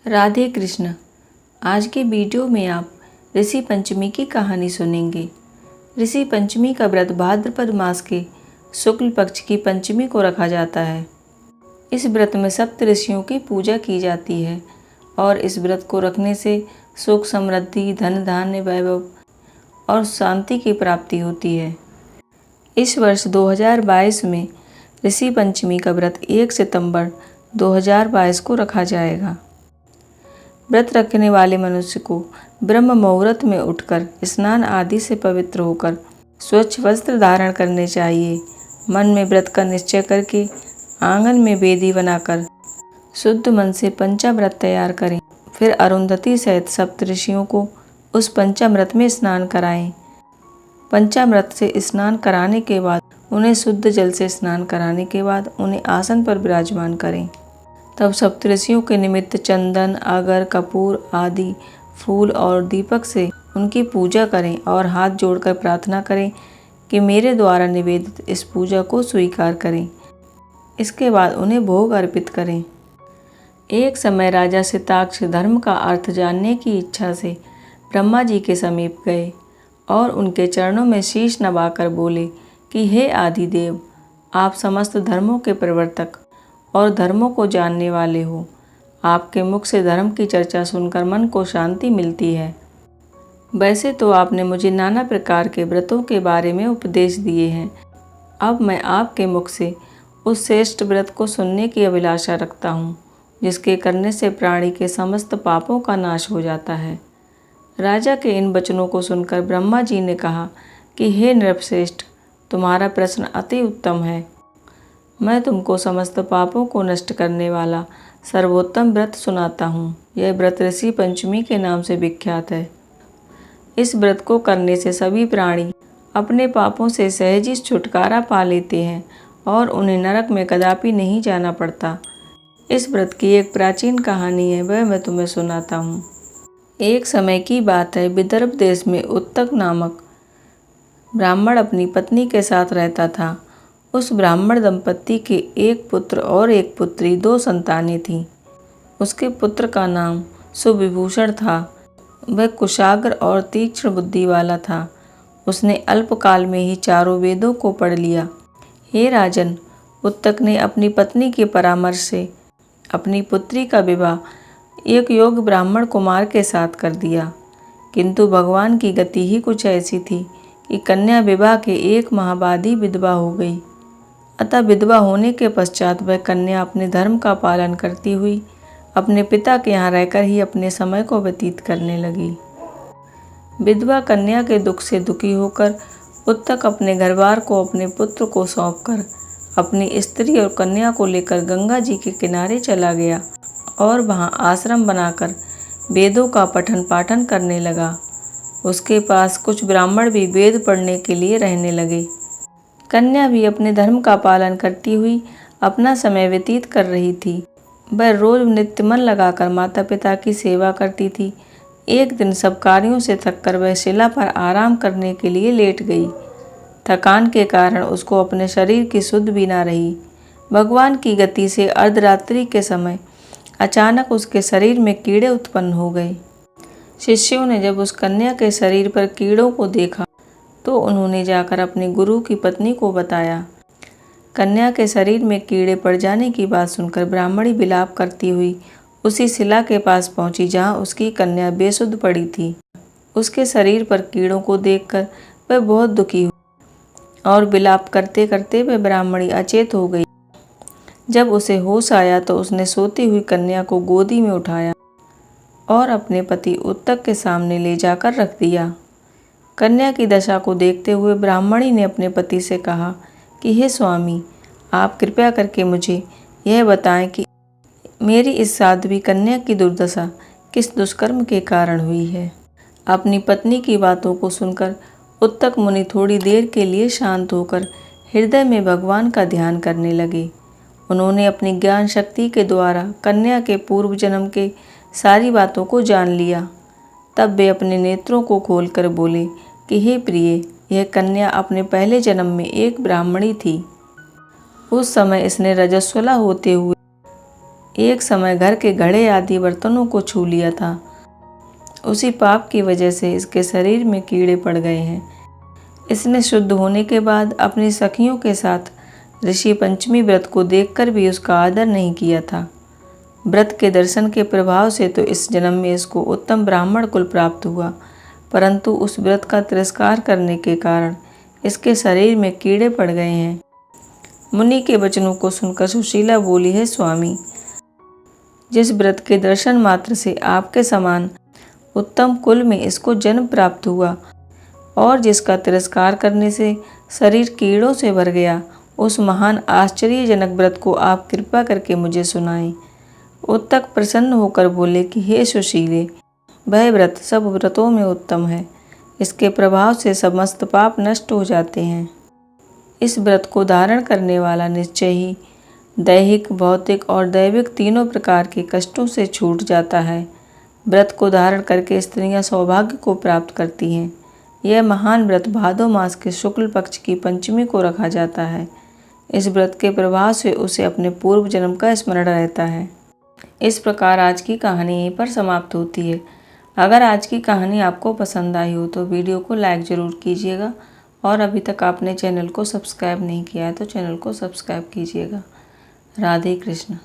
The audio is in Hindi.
राधे कृष्ण। आज के वीडियो में आप ऋषि पंचमी की कहानी सुनेंगे। ऋषि पंचमी का व्रत भाद्रपद मास के शुक्ल पक्ष की पंचमी को रखा जाता है। इस व्रत में सप्त ऋषियों की पूजा की जाती है और इस व्रत को रखने से सुख समृद्धि, धन धान्य, वैभव और शांति की प्राप्ति होती है। इस वर्ष 2022 में ऋषि पंचमी का व्रत 1 सितंबर 2022 को रखा जाएगा। व्रत रखने वाले मनुष्य को ब्रह्म मुहूर्त में उठकर स्नान आदि से पवित्र होकर स्वच्छ वस्त्र धारण करने चाहिए। मन में व्रत का निश्चय करके आंगन में वेदी बनाकर शुद्ध मन से पंचामृत तैयार करें। फिर अरुंधति सहित सप्तऋषियों को उस पंचामृत में स्नान कराएं। पंचामृत से स्नान कराने के बाद उन्हें शुद्ध जल से स्नान कराने के बाद उन्हें आसन पर विराजमान करें। तब सप्तऋषियों के निमित्त चंदन, अगर, कपूर आदि फूल और दीपक से उनकी पूजा करें और हाथ जोड़कर प्रार्थना करें कि मेरे द्वारा निवेदित इस पूजा को स्वीकार करें। इसके बाद उन्हें भोग अर्पित करें। एक समय राजा सिताक्ष धर्म का अर्थ जानने की इच्छा से ब्रह्मा जी के समीप गए और उनके चरणों में शीश नवाकर बोले कि हे आदिदेव, आप समस्त धर्मों के प्रवर्तक और धर्मों को जानने वाले हो। आपके मुख से धर्म की चर्चा सुनकर मन को शांति मिलती है। वैसे तो आपने मुझे नाना प्रकार के व्रतों के बारे में उपदेश दिए हैं। अब मैं आपके मुख से उस श्रेष्ठ व्रत को सुनने की अभिलाषा रखता हूँ, जिसके करने से प्राणी के समस्त पापों का नाश हो जाता है। राजा के इन वचनों को सुनकर ब्रह्मा जी ने कहा कि हे नृपश्रेष्ठ, तुम्हारा प्रश्न अति उत्तम है। मैं तुमको समस्त पापों को नष्ट करने वाला सर्वोत्तम व्रत सुनाता हूँ। यह व्रत ऋषि पंचमी के नाम से विख्यात है। इस व्रत को करने से सभी प्राणी अपने पापों से सहज ही छुटकारा पा लेते हैं और उन्हें नरक में कदापि नहीं जाना पड़ता। इस व्रत की एक प्राचीन कहानी है, वह मैं तुम्हें सुनाता हूँ। एक समय की बात है, विदर्भ देश में उत्तक नामक ब्राह्मण अपनी पत्नी के साथ रहता था। उस ब्राह्मण दंपत्ति के एक पुत्र और एक पुत्री, 2 संतानें थीं। उसके पुत्र का नाम सुविभूषण था। वह कुशाग्र और तीक्ष्ण बुद्धि वाला था। उसने अल्पकाल में ही चारों वेदों को पढ़ लिया। हे राजन, उत्तक ने अपनी पत्नी के परामर्श से अपनी पुत्री का विवाह एक योग्य ब्राह्मण कुमार के साथ कर दिया। किंतु भगवान की गति ही कुछ ऐसी थी कि कन्या विवाह के 1 माह बाद ही विधवा हो गई। अतः विधवा होने के पश्चात वह कन्या अपने धर्म का पालन करती हुई अपने पिता के यहाँ रहकर ही अपने समय को व्यतीत करने लगी। विधवा कन्या के दुख से दुखी होकर उत्तक अपने घरबार को अपने पुत्र को सौंपकर अपनी स्त्री और कन्या को लेकर गंगा जी के किनारे चला गया और वहाँ आश्रम बनाकर वेदों का पठन पाठन करने लगा। उसके पास कुछ ब्राह्मण भी वेद पढ़ने के लिए रहने लगे। कन्या भी अपने धर्म का पालन करती हुई अपना समय व्यतीत कर रही थी। वह रोज नित्य मन लगाकर माता पिता की सेवा करती थी। एक दिन सब कार्यों से थककर वह शिला पर आराम करने के लिए लेट गई। थकान के कारण उसको अपने शरीर की सुध भी ना रही। भगवान की गति से अर्धरात्रि के समय अचानक उसके शरीर में कीड़े उत्पन्न हो गए। शिष्यों ने जब उस कन्या के शरीर पर कीड़ों को देखा तो उन्होंने जाकर अपने गुरु की पत्नी को बताया। कन्या के शरीर में कीड़े पड़ जाने की बात सुनकर ब्राह्मणी विलाप करती हुई उसी शिला के पास पहुंची जहां उसकी कन्या बेसुध पड़ी थी। उसके शरीर पर कीड़ों को देखकर वह बहुत दुखी हुई और विलाप करते करते वह ब्राह्मणी अचेत हो गई। जब उसे होश आया तो उसने सोती हुई कन्या को गोदी में उठाया और अपने पति उत्तक के सामने ले जाकर रख दिया। कन्या की दशा को देखते हुए ब्राह्मणी ने अपने पति से कहा कि हे स्वामी, आप कृपया करके मुझे यह बताएं कि मेरी इस साध्वी कन्या की दुर्दशा किस दुष्कर्म के कारण हुई है। अपनी पत्नी की बातों को सुनकर उत्तक मुनि थोड़ी देर के लिए शांत होकर हृदय में भगवान का ध्यान करने लगे। उन्होंने अपनी ज्ञान शक्ति के द्वारा कन्या के पूर्व जन्म के सारी बातों को जान लिया। तब वे अपने नेत्रों को खोलकर बोले कि हे प्रिय, यह कन्या अपने पहले जन्म में एक ब्राह्मणी थी। उस समय इसने रजस्वला होते हुए एक समय घर के घड़े आदि बर्तनों को छू लिया था। उसी पाप की वजह से इसके शरीर में कीड़े पड़ गए हैं। इसने शुद्ध होने के बाद अपनी सखियों के साथ ऋषि पंचमी व्रत को देखकर भी उसका आदर नहीं किया था। व्रत के दर्शन के प्रभाव से तो इस जन्म में इसको उत्तम ब्राह्मण कुल प्राप्त हुआ, परंतु उस व्रत का तिरस्कार करने के कारण इसके शरीर में कीड़े पड़ गए हैं। मुनि के वचनों को सुनकर सुशीला बोली, है स्वामी, जिस व्रत के दर्शन मात्र से आपके समान उत्तम कुल में इसको जन्म प्राप्त हुआ और जिसका तिरस्कार करने से शरीर कीड़ों से भर गया, उस महान आश्चर्यजनक व्रत को आप कृपा करके मुझे सुनाएं। उत्तक प्रसन्न होकर बोले कि हे सुशीले, वह व्रत सब व्रतों में उत्तम है। इसके प्रभाव से समस्त पाप नष्ट हो जाते हैं। इस व्रत को धारण करने वाला निश्चय ही दैहिक, भौतिक और दैविक तीनों प्रकार के कष्टों से छूट जाता है। व्रत को धारण करके स्त्रियां सौभाग्य को प्राप्त करती हैं। यह महान व्रत भादो मास के शुक्ल पक्ष की पंचमी को रखा जाता है। इस व्रत के प्रभाव से उसे अपने पूर्व जन्म का स्मरण रहता है। इस प्रकार आज की कहानी यहीं पर समाप्त होती है। अगर आज की कहानी आपको पसंद आई हो तो वीडियो को लाइक ज़रूर कीजिएगा और अभी तक आपने चैनल को सब्सक्राइब नहीं किया है तो चैनल को सब्सक्राइब कीजिएगा। राधे कृष्ण।